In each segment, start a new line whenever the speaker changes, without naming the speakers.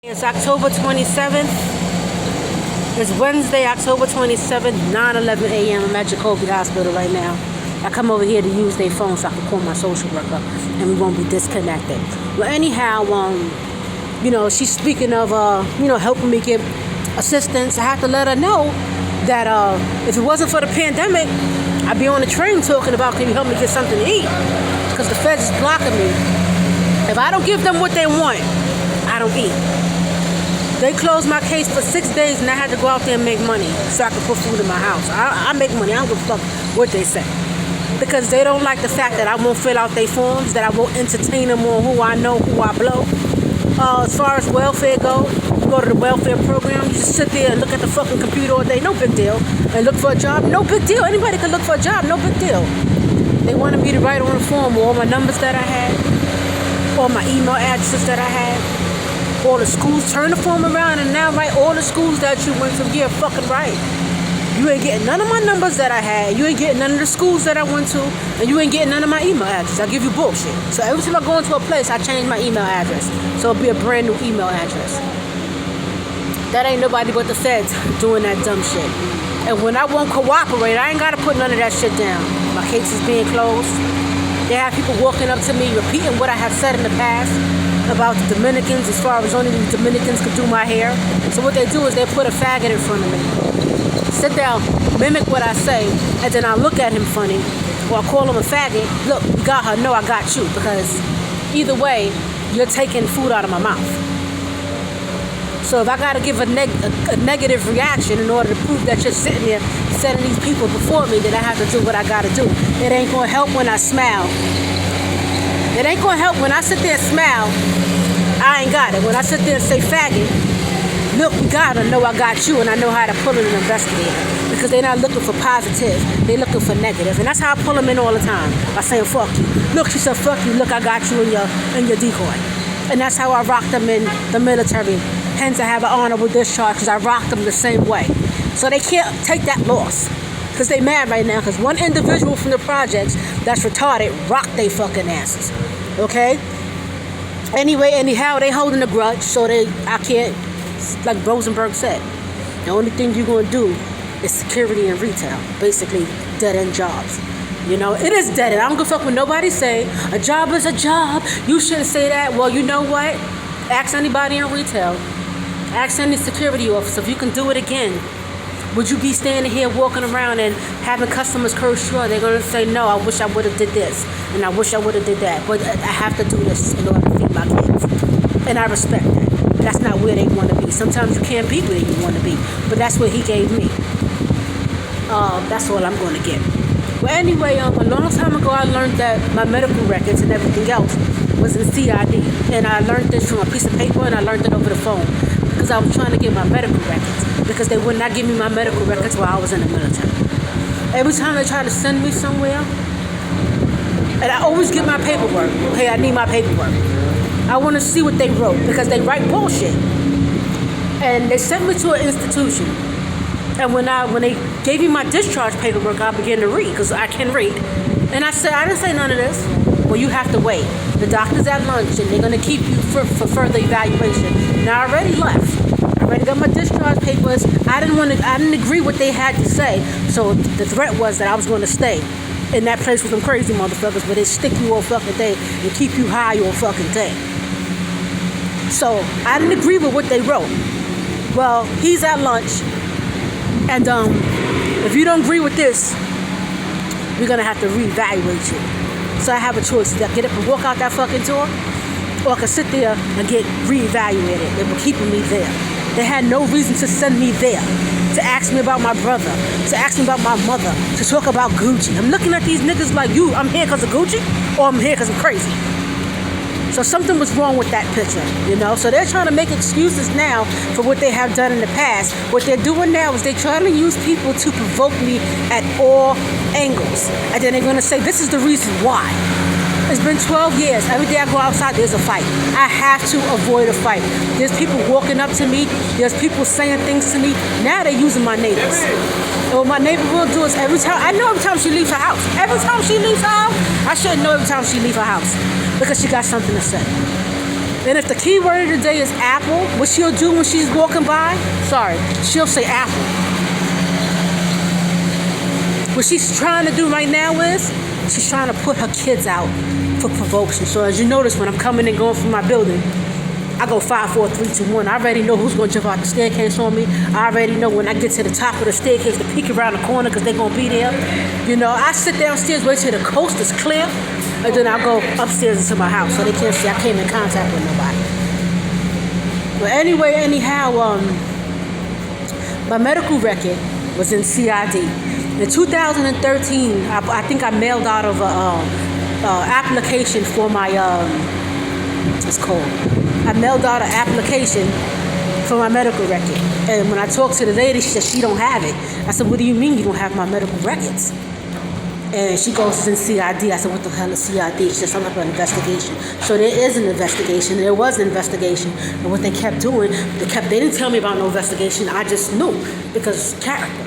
It's October 27th. It's Wednesday, October 27th, 9:11 a.m. I'm at Jacoby Hospital right now. I come over here to use their phone so I can call my social worker and we won't be disconnected. Well, anyhow, she's speaking of, helping me get assistance. I have to let her know that if it wasn't for the pandemic, I'd be on the train talking about, can you help me get something to eat? Because the feds is blocking me. If I don't give them what they want, I don't eat. They closed my case for 6 days and I had to go out there and make money so I could put food in my house. I make money. I don't give a fuck what they say. Because they don't like the fact that I won't fill out their forms, that I won't entertain them on who I know, who I blow. As far as welfare goes, you go to the welfare program, you just sit there and look at the fucking computer all day, no big deal. And look for a job, no big deal. Anybody can look for a job, no big deal. They wanted me to write on the form all my numbers that I had, all my email addresses that I had, all the schools. Turn the form around and now write all the schools that you went to. Yeah, fucking right. You ain't getting none of my numbers that I had. You ain't getting none of the schools that I went to. And you ain't getting none of my email address. I give you bullshit. So every time I go into a place, I change my email address. So it'll be a brand new email address. That ain't nobody but the feds doing that dumb shit. And when I won't cooperate, I ain't got to put none of that shit down. My case is being closed. They have people walking up to me repeating what I have said in the past about the Dominicans, as far as only the Dominicans could do my hair. So what they do is they put a faggot in front of me, sit down, mimic what I say, and then I look at him funny, or I call him a faggot. Look, you got her, no, I got you, because either way, you're taking food out of my mouth. So if I got to give a negative reaction in order to prove that you're sitting there setting these people before me, then I have to do what I got to do. It ain't going to help when I smile. It ain't going to help when I sit there and smile. I ain't got it. When I sit there and say faggot, look, we got her, know I got you, and I know how to pull in an investigator. Because they're not looking for positive, they're looking for negative. And that's how I pull them in all the time, by saying fuck you. Look, she said fuck you, look, I got you in your decoy. And that's how I rock them in the military. Hence I have an honorable discharge because I rock them the same way. So they can't take that loss. Because they mad right now because one individual from the projects that's retarded rocked they fucking asses. Okay? Anyway, anyhow, they holding a grudge, so I can't, like Rosenberg said, the only thing you're going to do is security and retail. Basically, dead-end jobs. You know, it is dead-end. I don't give a fuck what nobody say. A job is a job. You shouldn't say that. Well, you know what? Ask anybody in retail. Ask any security officer if you can do it again. Would you be standing here walking around and having customers curse you out? They're going to say, no, I wish I would have did this. And I wish I would have did that. But I have to do this in order to feed my kids. And I respect that. That's not where they want to be. Sometimes you can't be where you want to be. But that's what he gave me. That's all I'm going to get. Well, anyway, a long time ago, I learned that my medical records and everything else was in CID. And I learned this from a piece of paper and I learned it over the phone. Because I was trying to get my medical records. Because they would not give me my medical records while I was in the military. Every time they try to send me somewhere, and I always get my paperwork. Hey, I need my paperwork. I want to see what they wrote because they write bullshit. And they sent me to an institution. And when they gave me my discharge paperwork, I began to read because I can read. And I said, I didn't say none of this. Well, you have to wait. The doctor's at lunch and they're going to keep you for further evaluation. Now, I already left. I already got my discharge papers. I didn't agree what they had to say. So the threat was that I was going to stay in that place with them crazy motherfuckers where they stick you all fucking day and keep you high all fucking day. So I didn't agree with what they wrote. Well, he's at lunch. And if you don't agree with this, we're going to have to reevaluate you. So I have a choice. Either get up and walk out that fucking door, or I can sit there and get reevaluated. They were keeping me there. They had no reason to send me there, to ask me about my brother, to ask me about my mother, to talk about Gucci. I'm looking at these niggas like, I'm here because of Gucci, or I'm here because I'm crazy. So something was wrong with that picture, you know? So they're trying to make excuses now for what they have done in the past. What they're doing now is they're trying to use people to provoke me at all angles. And then they're going to say, this is the reason why. It's been 12 years. Every day I go outside, there's a fight. I have to avoid a fight. There's people walking up to me. There's people saying things to me. Now they're using my neighbors. And what my neighbor will do is every time she leaves her house. I should know every time she leaves her house. Because she got something to say. And if the keyword of the day is Apple, what she'll do when she's walking by, she'll say Apple. What she's trying to do right now is she's trying to put her kids out for provocation. So as you notice, when I'm coming and going from my building, I go 5, 4, 3, 2, 1. I already know who's going to jump out the staircase on me. I already know when I get to the top of the staircase to peek around the corner because they're going to be there. You know, I sit downstairs, wait till the coast is clear, and then I'll go upstairs into my house so they can't see I came in contact with nobody. But anyway, anyhow, my medical record was in CID. In 2013, I think I mailed out of a application for my, I mailed out an application for my medical record. And when I talked to the lady, she said she don't have it. I said, what do you mean you don't have my medical records? And she goes, it's in CID. I said, what the hell is CID? She said something about an investigation. So there is an investigation. There was an investigation. And what they kept doing, they didn't tell me about no investigation. I just knew because character.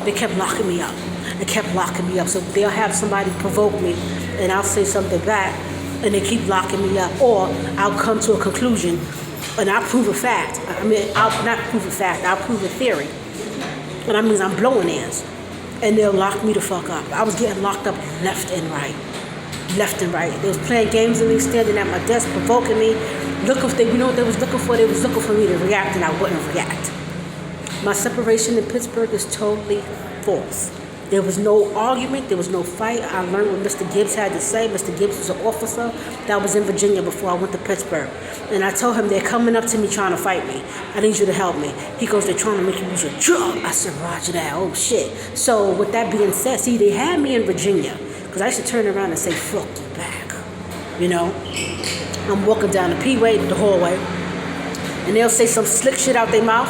They kept locking me up. They kept locking me up. So they'll have somebody provoke me and I'll say something back and they keep locking me up. Or I'll come to a conclusion and I'll prove a fact. I'll not prove a fact. I'll prove a theory. And that means I'm blowing ass. And they'll lock me the fuck up. I was getting locked up left and right. Left and right. They was playing games with me, standing at my desk, provoking me. You know what they was looking for? They was looking for me to react and I wouldn't react. My separation in Pittsburgh is totally false. There was no argument. There was no fight. I learned what Mr. Gibbs had to say. Mr. Gibbs was an officer that was in Virginia before I went to Pittsburgh. And I told him, they're coming up to me trying to fight me. I need you to help me. He goes, they're trying to make you lose your job. I said, roger that. Oh, shit. So with that being said, see, they had me in Virginia because I used to turn around and say, fuck you back. You know? I'm walking down the P-way, the hallway, and they'll say some slick shit out their mouth,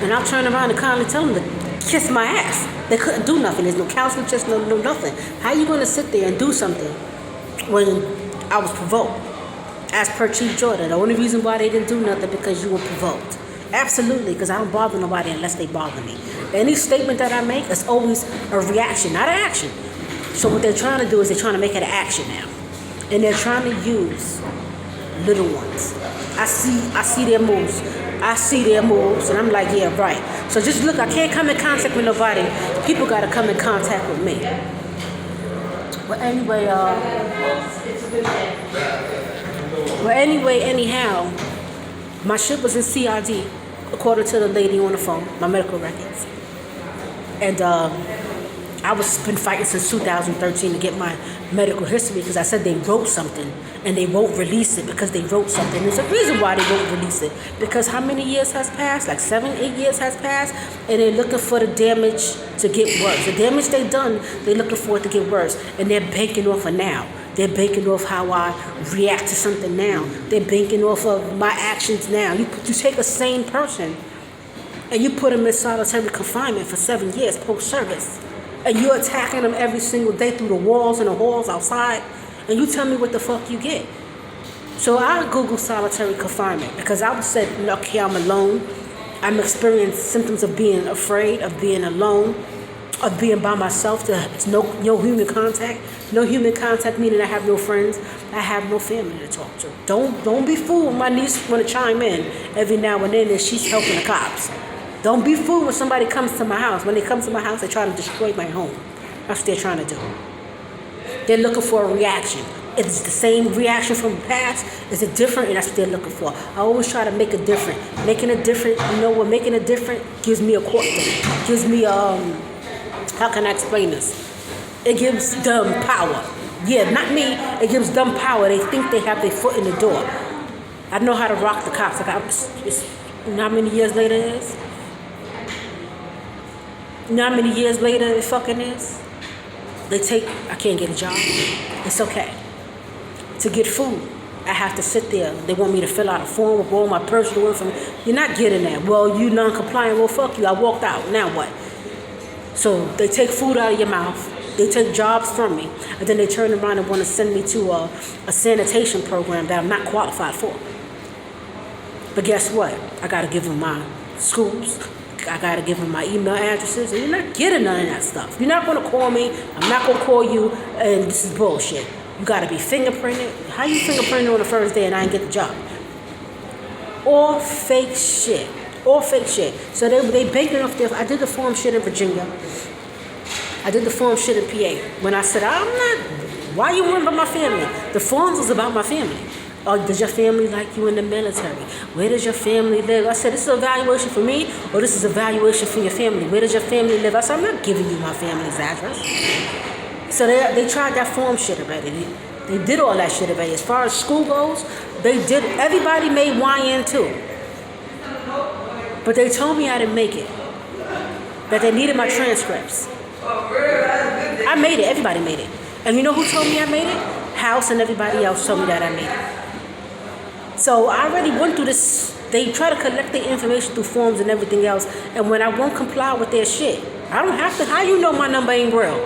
and I'll turn around and kindly tell them to kiss my ass. They couldn't do nothing. There's no counseling, just no nothing. How you going to sit there and do something when I was provoked? As per Chief Jordan, the only reason why they didn't do nothing because you were provoked. Absolutely, because I don't bother nobody unless they bother me. Any statement that I make is always a reaction, not an action. So what they're trying to do is they're trying to make it an action now. And they're trying to use little ones. I see their moves. I see their moves, and I'm like, yeah, right. So just look, I can't come in contact with nobody. People got to come in contact with me. But anyway, anyhow, my shit was in CID, according to the lady on the phone, my medical records. And I was been fighting since 2013 to get my medical history because I said they wrote something and they won't release it because they wrote something. There's a reason why they won't release it. Because how many years has passed? Like 7, 8 years has passed, and they're looking for the damage to get worse. The damage they done, they're looking for it to get worse, and they're banking off of now. They're banking off how I react to something now. They're banking off of my actions now. You take a sane person and you put them in solitary confinement for 7 years post-service, and you're attacking them every single day through the walls and the halls outside, and you tell me what the fuck you get. So I Google solitary confinement because I was said, okay, I'm alone. I'm experiencing symptoms of being afraid, of being alone, of being by myself. There's no human contact. No human contact meaning I have no friends. I have no family to talk to. Don't be fooled. My niece want to chime in every now and then, and she's helping the cops. Don't be fooled when somebody comes to my house. When they come to my house, they try to destroy my home. That's what they're trying to do. They're looking for a reaction. If it's the same reaction from the past, is it different? And that's what they're looking for. I always try to make it different. Making it different, you know what? Making it different gives me a court date. Gives me, how can I explain this? It gives them power. Yeah, not me. It gives them power. They think they have their foot in the door. I know how to rock the cops. You know how many years later it is? You know how many years later it fucking is? I can't get a job. It's okay. To get food, I have to sit there. They want me to fill out a form with all my personal information. You're not getting that. Well, you non-compliant. Well, fuck you. I walked out. Now what? So they take food out of your mouth. They take jobs from me. And then they turn around and want to send me to a sanitation program that I'm not qualified for. But guess what? I got to give them my schools. I got to give them my email addresses. And you're not getting none of that stuff. You're not going to call me. I'm not going to call you. And this is bullshit. You got to be fingerprinted. How you fingerprinted on the first day and I didn't get the job? All fake shit. All fake shit. So they banking off their. I did the form shit in Virginia. I did the form shit in PA. When I said, I'm not, why you worrying about my family? The forms was about my family. Oh, does your family like you in the military? Where does your family live? I said, this is an evaluation for me, or this is an evaluation for your family. Where does your family live? I said, I'm not giving you my family's address. So they tried that form shit already. They did all that shit already. As far as school goes, they did, everybody made YN too. But they told me I didn't make it. That they needed my transcripts. I made it. Everybody made it. And you know who told me I made it? House and everybody else told me that I made it. So I already went through this. They try to collect the information through forms and everything else. And when I won't comply with their shit, I don't have to. How you know my number ain't real?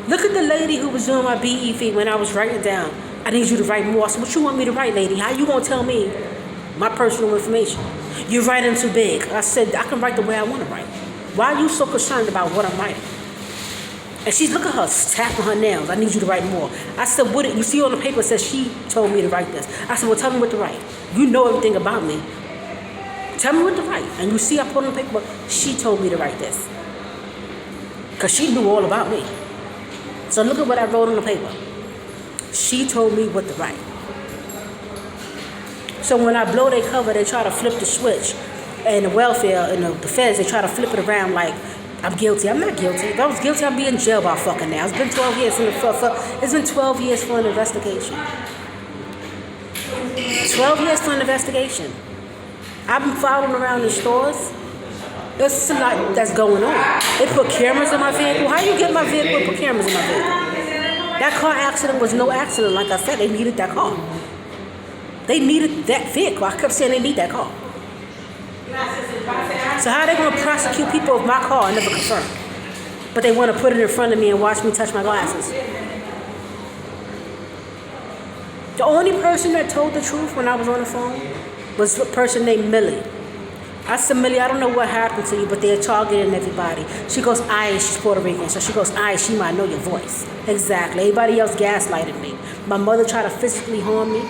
Look at the lady who was doing my BEV when I was writing down. I need you to write more. I said, what you want me to write, lady? How you gonna tell me my personal information? You're writing too big. I said, I can write the way I want to write. Why are you so concerned about what I'm writing? And she's, look at her, tapping her nails. I need you to write more. I said, what? You see on the paper it says she told me to write this. I said, well, tell me what to write. You know everything about me. Tell me what to write. And you see I put on the paper, she told me to write this. Because she knew all about me. So look at what I wrote on the paper. She told me what to write. So when I blow their cover, they try to flip the switch. And the welfare and the feds, they try to flip it around like I'm guilty. I'm not guilty. If I was guilty, I'd be in jail by fucking now. It's been 12 years it's been 12 years for an investigation. 12 years for an investigation. I've been following around in stores. There's a lot that's going on. They put cameras in my vehicle. How you get my vehicle and put cameras in my vehicle? That car accident was no accident. Like I said, they needed that car. They needed that vehicle. I kept saying they need that car. So how are they going to prosecute people if my car never confirmed? But they want to put it in front of me and watch me touch my glasses. The only person that told the truth when I was on the phone was a person named Millie. I said, Millie, I don't know what happened to you, but they're targeting everybody. She goes, she's Puerto Rican. So she goes, she might know your voice. Exactly. Everybody else gaslighted me. My mother tried to physically harm me.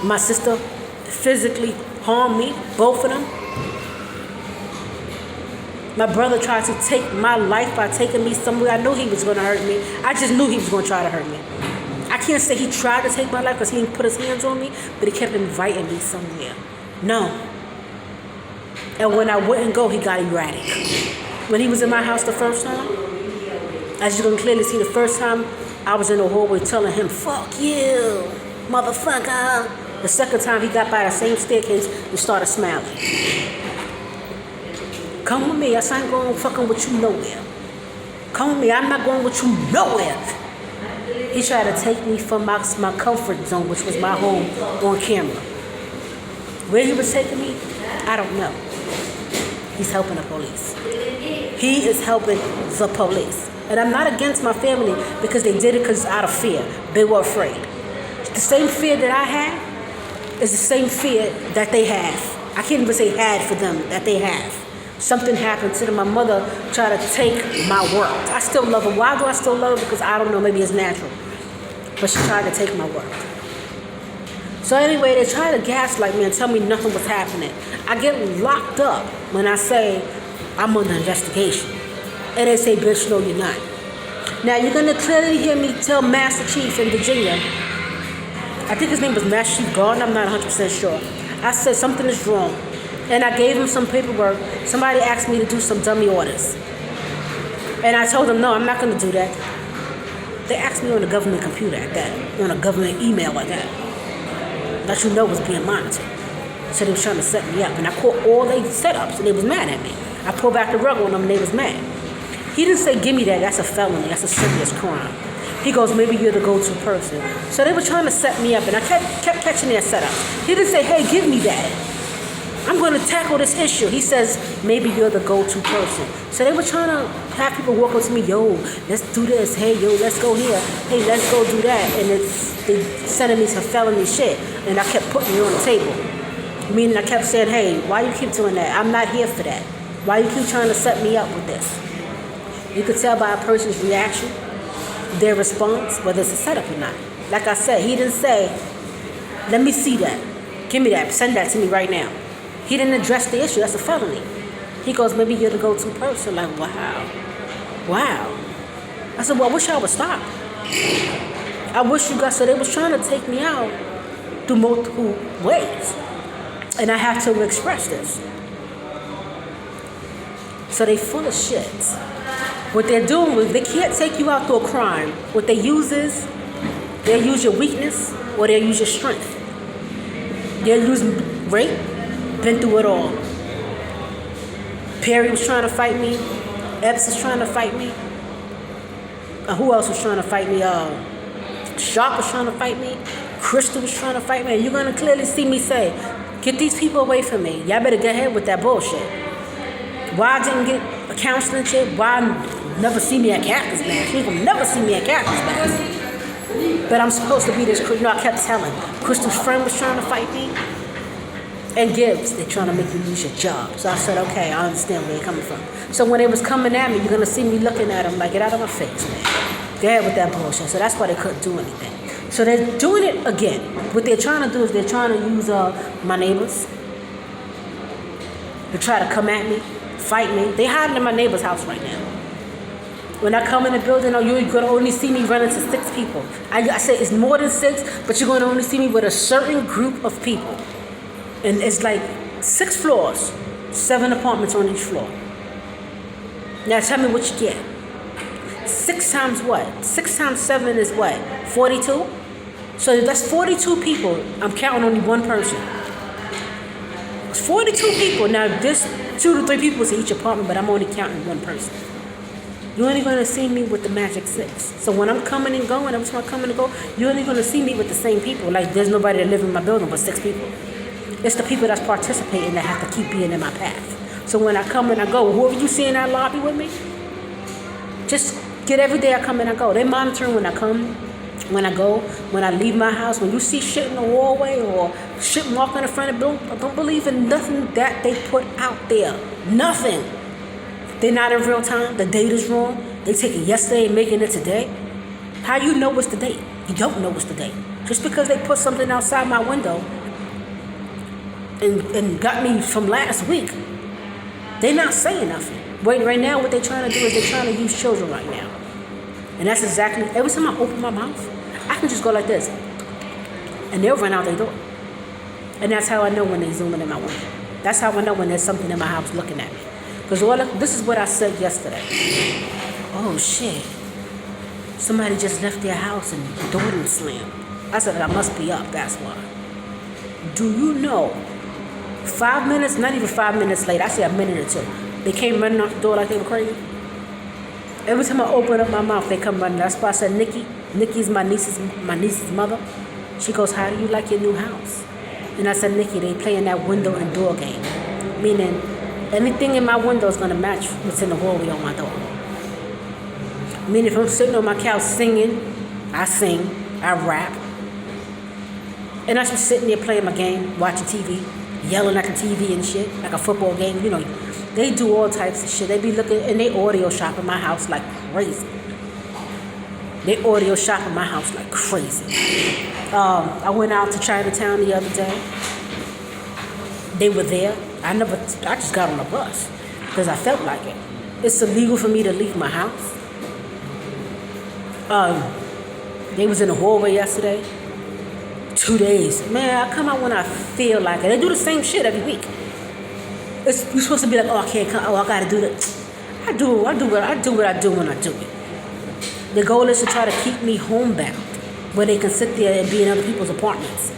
My sister physically harmed me, both of them. My brother tried to take my life by taking me somewhere. I knew he was going to hurt me. I just knew he was going to try to hurt me. I can't say he tried to take my life because he didn't put his hands on me, but he kept inviting me somewhere. No. And when I wouldn't go, he got erratic. When he was in my house the first time, as you can clearly see, the first time I was in the hallway telling him, fuck you, motherfucker. The second time he got by the same staircase and started smiling. Come with me. I said, I ain't going fucking with you nowhere. Come with me. I'm not going with you nowhere. He tried to take me from my comfort zone, which was my home, on camera. Where he was taking me, I don't know. He's helping the police. He is helping the police. And I'm not against my family because they did it because out of fear. They were afraid. The same fear that I had is the same fear that they have. I can't even say had for them, that they have. Something happened to them. My mother tried to take my work. I still love her. Why do I still love her? Because I don't know, maybe it's natural. But she tried to take my work. So anyway, they tried to gaslight me and tell me nothing was happening. I get locked up when I say I'm under investigation. And they say, bitch, no, you're not. Now, you're going to clearly hear me tell Master Chief in Virginia, I think his name was Master Chief Gordon, I'm not 100% sure. I said something is wrong. And I gave him some paperwork. Somebody asked me to do some dummy orders. And I told them, no, I'm not going to do that. They asked me on a government computer at that, on a government email like that. That you know was being monitored. So they was trying to set me up. And I caught all their setups and they was mad at me. I pulled back the rug on them and they was mad. He didn't say, give me that, that's a felony, that's a serious crime. He goes, maybe you're the go-to person. So they were trying to set me up and I kept catching their setups. He didn't say, hey, give me that. I'm going to tackle this issue. He says, maybe you're the go-to person. So they were trying to have people walk up to me, yo, let's do this. Hey, yo, let's go here. Hey, let's go do that. And they sending me some felony shit. And I kept putting it on the table. Meaning I kept saying, hey, why you keep doing that? I'm not here for that. Why you keep trying to set me up with this? You could tell by a person's reaction, their response, whether it's a setup or not. Like I said, he didn't say, Let me see that. Give me that. Send that to me right now. He didn't address the issue. That's a felony. He goes, maybe you're the go-to person. Like, wow. Wow. I said, well, I wish I would stop. I wish you guys, so they was trying to take me out through multiple ways. And I have to express this. So they full of shit. What they're doing is they can't take you out through a crime. What they use is, they'll use your weakness or they'll use your strength. They'll use rape, been through it all. Perry was trying to fight me. Epps is trying to fight me. Who else was trying to fight me? Sharp was trying to fight me. Crystal was trying to fight me. And you're going to clearly see me say, get these people away from me. Y'all better get ahead with that bullshit. Why I didn't get a counseling shit? Why I never see me at Captain's Bash? You will never see me at Captain's Bash. But I'm supposed to be this, you know, I kept telling. Crystal's friend was trying to fight me. And Gibbs, they're trying to make you lose your job. So I said, okay, I understand where you're coming from. So when they was coming at me, you're going to see me looking at them like, get out of my face, man. Go ahead with that bullshit. So that's why they couldn't do anything. So they're doing it again. What they're trying to do is they're trying to use my neighbors to try to come at me, fight me. They hiding in my neighbor's house right now. When I come in the building, you're going to only see me run into 6 people. I say it's more than 6, but you're going to only see me with a certain group of people. And it's like 6 floors, 7 apartments on each floor. Now tell me what you get. 6 times what? 6 times 7 is what? 42? So that's 42 people. I'm counting only one person. It's 42 people. Now there's 2 to 3 people to each apartment, but I'm only counting one person. You're only going to see me with the magic 6. So when I'm coming and going, every time I come and go, you're only going to see me with the same people. Like there's nobody that lives in my building but 6 people. It's the people that's participating that have to keep being in my path. So when I come and I go, whoever you see in that lobby with me, just get every day I come and I go. They're monitoring when I come, when I go, when I leave my house. When you see shit in the hallway or shit marking in front of the building, don't believe in nothing that they put out there. Nothing. They're not in real time. The date is wrong. They take it yesterday and making it today. How you know what's the date? You don't know what's the date. Just because they put something outside my window and got me from last week, they're not saying nothing. Right now, what they're trying to do is they're trying to use children right now. And that's exactly, every time I open my mouth, I can just go like this. And they'll run out their door. And that's how I know when they're zooming in my window. That's how I know when there's something in my house looking at me. Because this is what I said yesterday. Oh, shit. Somebody just left their house and the door didn't slam. I said, I must be up, that's why. Do you know, 5 minutes, not even 5 minutes later, I say a minute or 2, they came running off the door like they were crazy. Every time I open up my mouth, they come running. That's why I said, Nikki's my niece's mother. She goes, how do you like your new house? And I said, Nikki, they playing that window and door game. Meaning, anything in my window is going to match what's in the hallway on my door. Meaning, if I'm sitting on my couch singing, I sing, I rap. And I'm just sitting there playing my game, watching TV, yelling at the TV and shit, like a football game. You know, they do all types of shit. They be looking, and they audio shop in my house like crazy. They audio shop in my house like crazy. I went out to Chinatown the other day. They were there. I just got on a bus because I felt like it. It's illegal for me to leave my house. They was in the hallway yesterday. 2 days. Man, I come out when I feel like it. They do the same shit every week. You're supposed to be like, oh, I can't come. Oh, I gotta do that. I do what I do when I do it. The goal is to try to keep me homebound, where they can sit there and be in other people's apartments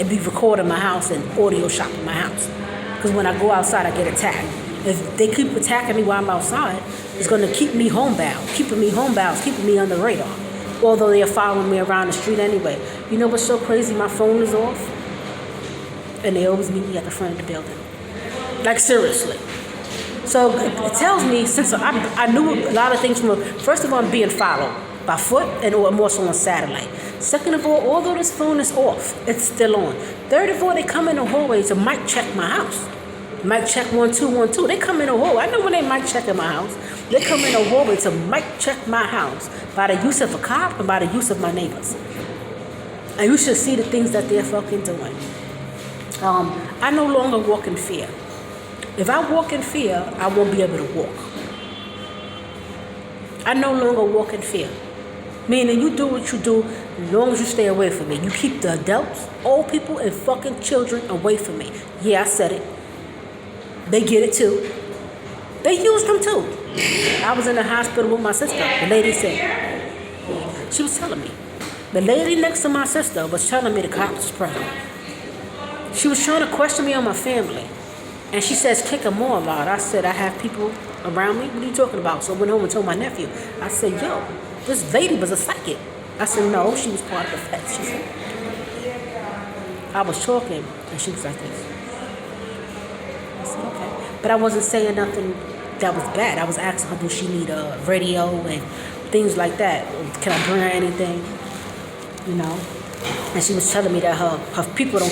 and be recording my house and audio shopping my house. Because when I go outside, I get attacked. If they keep attacking me while I'm outside, it's going to keep me homebound, keeping me on the radar. Although they are following me around the street anyway. You know what's so crazy? My phone is off, and they always meet me at the front of the building. Like, seriously. So it tells me, since I knew a lot of things from, first of all, I'm being followed by foot and or more so on satellite. Second of all, although this phone is off, it's still on. Third of all, they come in the hallway to mic check my house. Mic check 1 2 1 2. They come in the hallway. I know when they mic check in my house. They come in the hallway to mic check my house by the use of a cop and by the use of my neighbors. And you should see the things that they're fucking doing. I no longer walk in fear. If I walk in fear, I won't be able to walk. I no longer walk in fear. Meaning you do what you do as long as you stay away from me. You keep the adults, old people, and fucking children away from me. Yeah, I said it. They get it too. They use them too. I was in the hospital with my sister. The lady said, she was telling me. The lady next to my sister was telling me the cops was present. She was trying to question me on my family. And she says, kick them more about. I said, I have people around me. What are you talking about? So I went home and told my nephew. I said, yo, this lady was a psychic. I said, no, she was part of the feds. She said, I was talking, and she was like this. I said, okay. But I wasn't saying nothing that was bad. I was asking her, does she need a radio and things like that? Can I bring her anything? You know? And she was telling me that her people don't